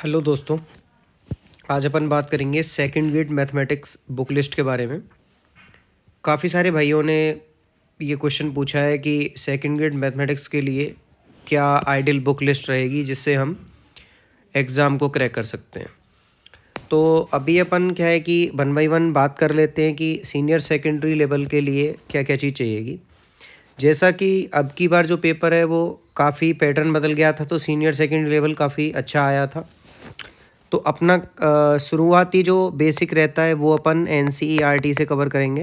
Hello दोस्तों, आज अपन बात करेंगे second grade mathematics book list के बारे में। काफ़ी सारे भाइयों ने ये क्वेश्चन पूछा है कि सेकंड ग्रेड मैथमेटिक्स के लिए क्या आइडियल बुक लिस्ट रहेगी जिससे हम एग्ज़ाम को क्रैक कर सकते हैं। तो अभी अपन क्या है कि वन बाई वन बात कर लेते हैं कि सीनियर सेकेंडरी लेवल के लिए क्या क्या चीज़ चाहिएगी। जैसा कि अब की बार जो पेपर है वो काफ़ी पैटर्न बदल गया था, तो सीनियर सेकेंडरी लेवल काफ़ी अच्छा आया था। तो अपना शुरुआती जो बेसिक रहता है वो अपन एनसीईआरटी से कवर करेंगे।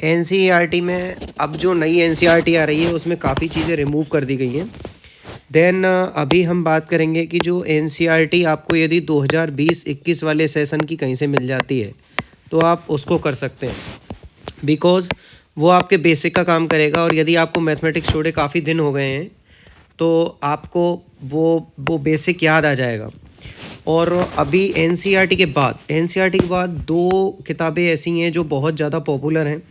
एनसीईआरटी में अब जो नई एनसीईआरटी आ रही है उसमें काफ़ी चीज़ें रिमूव कर दी गई हैं। देन अभी हम बात करेंगे कि जो एनसीईआरटी आपको यदि 2020-21 वाले सेशन की कहीं से मिल जाती है तो आप उसको कर सकते हैं, बिकॉज़ वो आपके बेसिक का काम करेगा। और यदि आपको मैथमेटिक्स छोड़े काफ़ी दिन हो गए हैं तो आपको वो बेसिक याद आ जाएगा। और अभी एनसीईआरटी के बाद दो किताबें ऐसी हैं जो बहुत ज़्यादा पॉपुलर हैं।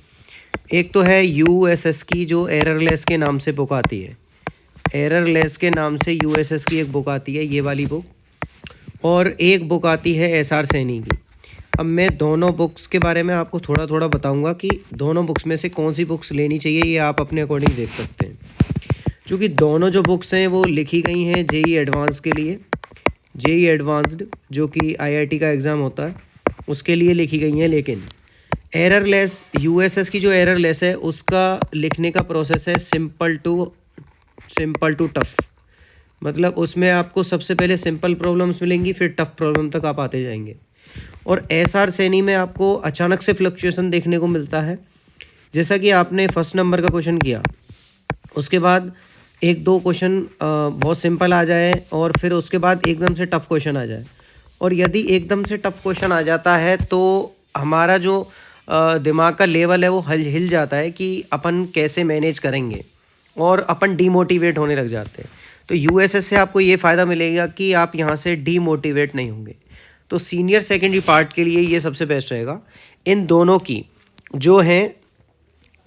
एक तो है यूएसएस की, जो एररलेस के नाम से बुक आती है। एररलेस के नाम से यूएसएस की एक बुक आती है, ये वाली बुक। और एक बुक आती है एसआर सैनी की। अब मैं दोनों बुक्स के बारे में आपको थोड़ा थोड़ा बताऊंगा कि दोनों बुक्स में से कौन सी बुक्स लेनी चाहिए, ये आप अपने अकॉर्डिंग देख सकते हैं। क्योंकि दोनों जो बुक्स हैं वो लिखी गई हैं जेई एडवांस के लिए। जेई एडवांस्ड जो कि आईआईटी का एग्ज़ाम होता है उसके लिए लिखी गई हैं। लेकिन एररलेस यूएसएस की जो एररलेस है उसका लिखने का प्रोसेस है सिंपल टू टफ़। मतलब उसमें आपको सबसे पहले सिंपल प्रॉब्लम्स मिलेंगी, फिर टफ़ प्रॉब्लम तक आप आते जाएंगे। और एसआर सैनी में आपको अचानक से फ्लक्चुएशन देखने को मिलता है। जैसा कि आपने फर्स्ट नंबर का क्वेश्चन किया, उसके बाद एक दो क्वेश्चन बहुत सिंपल आ जाए और फिर उसके बाद एकदम से टफ़ क्वेश्चन आ जाए। और यदि एकदम से टफ़ क्वेश्चन आ जाता है तो हमारा जो दिमाग का लेवल है वो हिल जाता है कि अपन कैसे मैनेज करेंगे, और अपन डीमोटिवेट होने लग जाते हैं। तो यूएसएस से आपको ये फ़ायदा मिलेगा कि आप यहाँ से डीमोटिवेट नहीं होंगे। तो सीनियर सेकेंडरी पार्ट के लिए ये सबसे बेस्ट रहेगा। इन दोनों की जो हैं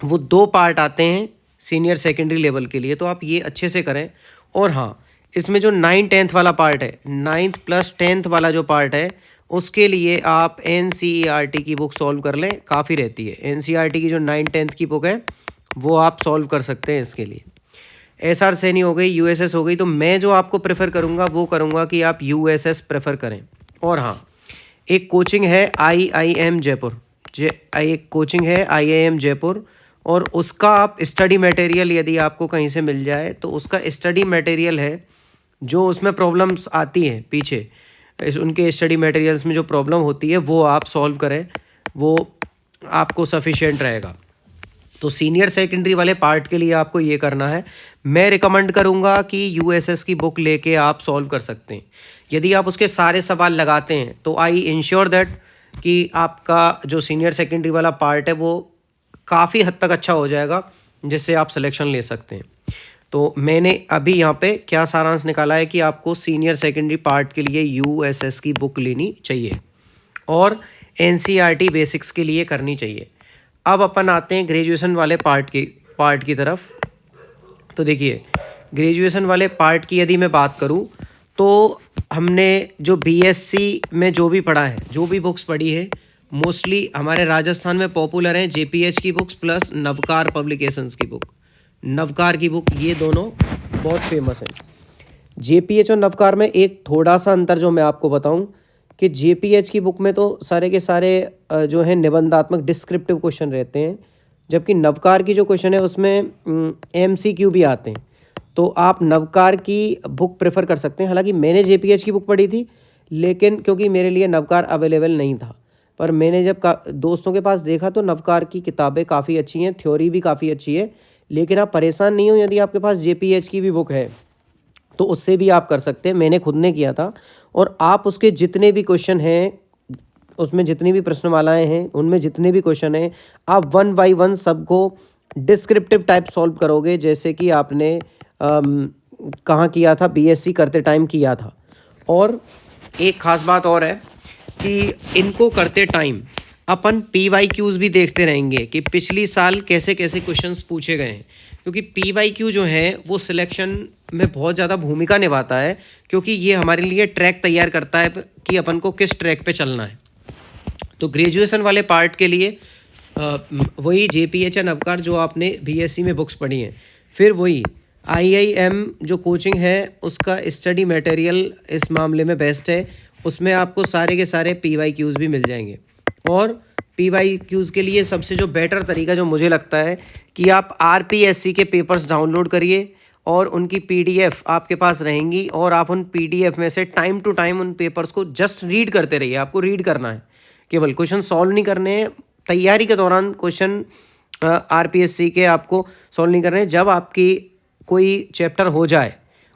वो दो पार्ट आते हैं सीनियर सेकेंडरी लेवल के लिए, तो आप ये अच्छे से करें। और हाँ, इसमें जो 9th-10th वाला पार्ट है, 9th + 10th वाला जो पार्ट है, उसके लिए आप एनसीईआरटी की बुक सॉल्व कर लें, काफ़ी रहती है। एनसीईआरटी की जो 9th-10th की बुक है वो आप सॉल्व कर सकते हैं इसके लिए। एसआर सैनी हो गई, यूएसएस हो गई। तो मैं जो आपको प्रेफर करूँगा वो करूँगा कि आप यूएसएस प्रेफर करें। और हाँ, एक कोचिंग है आईआईएम जयपुर, एक कोचिंग है आईआईएम जयपुर, और उसका आप स्टडी मटेरियल यदि आपको कहीं से मिल जाए तो उसका स्टडी मटेरियल है जो उसमें प्रॉब्लम्स आती हैं पीछे, उनके स्टडी मटेरियल्स में जो प्रॉब्लम होती है वो आप सॉल्व करें, वो आपको सफिशिएंट रहेगा। तो सीनियर सेकेंडरी वाले पार्ट के लिए आपको ये करना है। मैं रिकमेंड करूँगा कि यूएसएस की बुक लेके आप सॉल्व कर सकते हैं। यदि आप उसके सारे सवाल लगाते हैं तो आई इंश्योर दैट कि आपका जो सीनियर सेकेंडरी वाला पार्ट है वो काफ़ी हद तक अच्छा हो जाएगा, जिससे आप सिलेक्शन ले सकते हैं। तो मैंने अभी यहाँ पे क्या सारांश निकाला है कि आपको सीनियर सेकेंडरी पार्ट के लिए यूएसएस की बुक लेनी चाहिए और एनसीईआरटी बेसिक्स के लिए करनी चाहिए। अब अपन आते हैं ग्रेजुएशन वाले पार्ट की तरफ। तो देखिए, ग्रेजुएशन वाले पार्ट की यदि मैं बात करूँ तो हमने जो बीएससी में जो भी पढ़ा है, जो भी बुक्स पढ़ी है, मोस्टली हमारे राजस्थान में पॉपुलर हैं जेपीएच की बुक्स प्लस नवकार पब्लिकेशंस की बुक। नवकार की बुक, ये दोनों बहुत फेमस हैं। जेपीएच और नवकार में एक थोड़ा सा अंतर जो मैं आपको बताऊं कि जेपीएच की बुक में तो सारे के सारे जो है निबंधात्मक डिस्क्रिप्टिव क्वेश्चन रहते हैं, जबकि नवकार की जो क्वेश्चन है उसमें एमसीक्यू भी आते हैं। तो आप नवकार की बुक प्रेफर कर सकते हैं। हालांकि मैंने जेपीएच की बुक पढ़ी थी, लेकिन क्योंकि मेरे लिए नवकार अवेलेबल नहीं था, पर मैंने जब दोस्तों के पास देखा तो नवकार की किताबें काफ़ी अच्छी हैं, थ्योरी भी काफ़ी अच्छी है। लेकिन आप परेशान नहीं हो, यदि आपके पास जेपीएच की भी बुक है तो उससे भी आप कर सकते हैं। मैंने खुद ने किया था, और आप उसके जितने भी क्वेश्चन हैं, उसमें जितनी भी प्रश्नमालाएँ हैं, उनमें जितने भी क्वेश्चन हैं, आप 1 बाय 1 सबको डिस्क्रिप्टिव टाइप सॉल्व करोगे, जैसे कि आपने कहाँ किया था, बीएससी करते टाइम किया था। और एक ख़ास बात और है कि इनको करते टाइम अपन PYQs भी देखते रहेंगे कि पिछली साल कैसे कैसे क्वेश्चंस पूछे गए हैं, क्योंकि PYQ जो है वो सिलेक्शन में बहुत ज़्यादा भूमिका निभाता है, क्योंकि ये हमारे लिए ट्रैक तैयार करता है कि अपन को किस ट्रैक पे चलना है। तो ग्रेजुएशन वाले पार्ट के लिए वही JPH नवकार जो आपने BSc में बुक्स पढ़ी हैं, फिर वही IIM जो कोचिंग है उसका स्टडी मटेरियल इस मामले में बेस्ट है, उसमें आपको सारे के सारे PYQs भी मिल जाएंगे। और PYQs के लिए सबसे जो बेटर तरीका जो मुझे लगता है कि आप RPSC के पेपर्स डाउनलोड करिए और उनकी PDF आपके पास रहेंगी, और आप उन PDF में से टाइम टू टाइम उन पेपर्स को जस्ट रीड करते रहिए। आपको रीड करना है, केवल क्वेश्चन सॉल्व नहीं करने हैं। तैयारी के दौरान क्वेश्चन RPSC के आपको सॉल्व नहीं करने हैं। जब आपकी कोई चैप्टर हो जाए,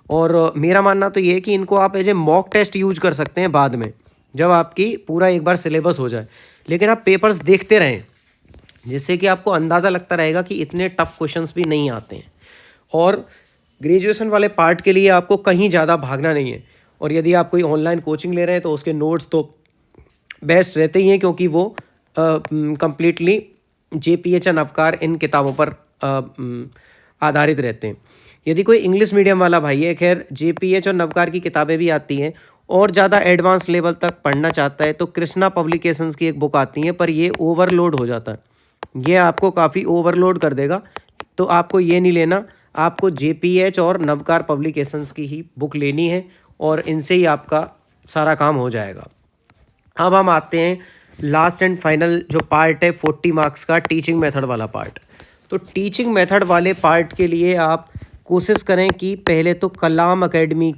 और मेरा मानना तो ये है कि इनको आप as a mock test use कर सकते हैं बाद में, जब आपकी पूरा एक बार सिलेबस हो जाए। लेकिन आप पेपर्स देखते रहें, जिससे कि आपको अंदाज़ा लगता रहेगा कि इतने टफ क्वेश्चंस भी नहीं आते हैं। और ग्रेजुएशन वाले पार्ट के लिए आपको कहीं ज़्यादा भागना नहीं है। और यदि आप कोई ऑनलाइन कोचिंग ले रहे हैं तो उसके नोट्स तो बेस्ट रहते ही हैं, क्योंकि वो कम्प्लीटली JPH नवकार इन किताबों पर आधारित रहते हैं। यदि कोई इंग्लिश मीडियम वाला भाई है, खैर JPH और नवकार की किताबें भी आती हैं, और ज़्यादा एडवांस लेवल तक पढ़ना चाहता है तो कृष्णा पब्लिकेशंस की एक बुक आती है, पर ये ओवरलोड हो जाता है, ये आपको काफ़ी ओवरलोड कर देगा। तो आपको ये नहीं लेना, आपको JPH और नवकार पब्लिकेशंस की ही बुक लेनी है, और इनसे ही आपका सारा काम हो जाएगा। अब हम आते हैं लास्ट एंड फाइनल जो पार्ट है 40 मार्क्स का, टीचिंग मेथड वाला पार्ट। तो टीचिंग मेथड वाले पार्ट के लिए आप कोशिश करें कि पहले तो कलाम अकेडमी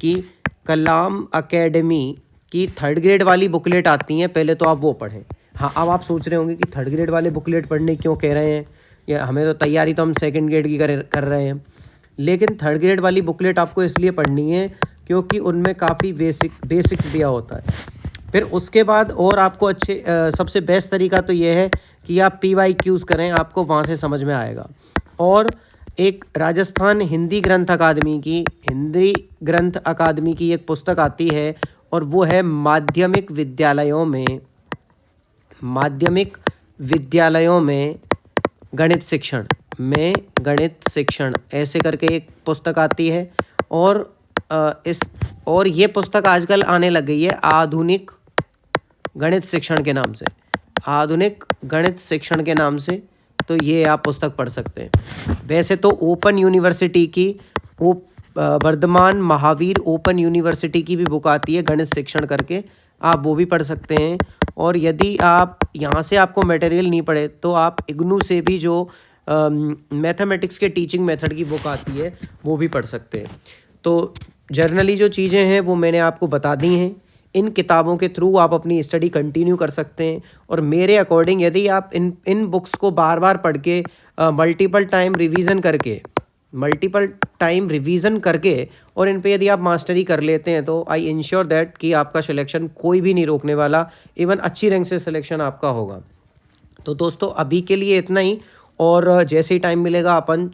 की 3rd ग्रेड वाली बुकलेट आती हैं, पहले तो आप वो पढ़ें। हाँ, अब आप सोच रहे होंगे कि 3rd ग्रेड वाले बुकलेट पढ़ने क्यों कह रहे हैं, या हमें तो तैयारी तो हम 2nd ग्रेड की कर रहे हैं। लेकिन 3rd ग्रेड वाली बुकलेट आपको इसलिए पढ़नी है क्योंकि उनमें काफ़ी बेसिक्स दिया होता है। फिर उसके बाद और आपको सबसे बेस्ट तरीका तो ये है कि आप PYQs करें, आपको वहाँ से समझ में आएगा। और एक राजस्थान हिंदी ग्रंथ अकादमी की एक पुस्तक आती है, और वो है माध्यमिक विद्यालयों में गणित शिक्षण ऐसे करके एक पुस्तक आती है। और ये पुस्तक आजकल आने लग गई है आधुनिक गणित शिक्षण के नाम से, तो ये आप पुस्तक पढ़ सकते हैं। वैसे तो ओपन यूनिवर्सिटी की वर्धमान महावीर ओपन यूनिवर्सिटी की भी बुक आती है गणित शिक्षण करके, आप वो भी पढ़ सकते हैं। और यदि आप यहाँ से आपको मटेरियल नहीं पढ़े तो आप इग्नू से भी जो मैथमेटिक्स के टीचिंग मेथड की बुक आती है वो भी पढ़ सकते हैं। तो जर्नली जो चीज़ें हैं वो मैंने आपको बता दी हैं। इन किताबों के थ्रू आप अपनी स्टडी कंटिन्यू कर सकते हैं। और मेरे अकॉर्डिंग यदि आप इन बुक्स को बार बार पढ़ के मल्टीपल टाइम रिवीजन करके और इन पे यदि आप मास्टरी कर लेते हैं तो आई इंश्योर दैट कि आपका सिलेक्शन कोई भी नहीं रोकने वाला, इवन अच्छी रैंक से सिलेक्शन आपका होगा। तो दोस्तों अभी के लिए इतना ही, और जैसे ही टाइम मिलेगा अपन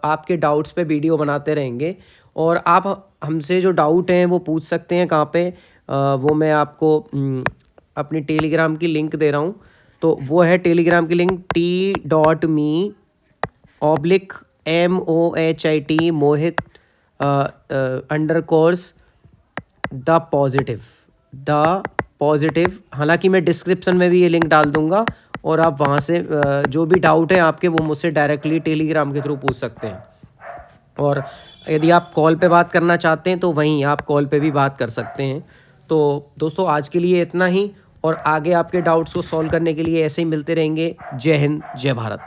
आपके डाउट्स पे वीडियो बनाते रहेंगे। और आप हमसे जो डाउट हैं वो पूछ सकते हैं कहाँ पे, वो मैं आपको अपनी टेलीग्राम की लिंक दे रहा हूँ। तो वो है टेलीग्राम की link t.me/mohit Mohit _the positive. हालांकि मैं डिस्क्रिप्शन में भी ये लिंक डाल दूंगा, और आप वहाँ से जो भी डाउट है आपके वो मुझसे डायरेक्टली टेलीग्राम के थ्रू पूछ सकते हैं। और यदि आप कॉल पे बात करना चाहते हैं तो वहीं आप कॉल पे भी बात कर सकते हैं। तो दोस्तों आज के लिए इतना ही, और आगे आपके डाउट्स को सॉल्व करने के लिए ऐसे ही मिलते रहेंगे। जय हिंद, जय भारत।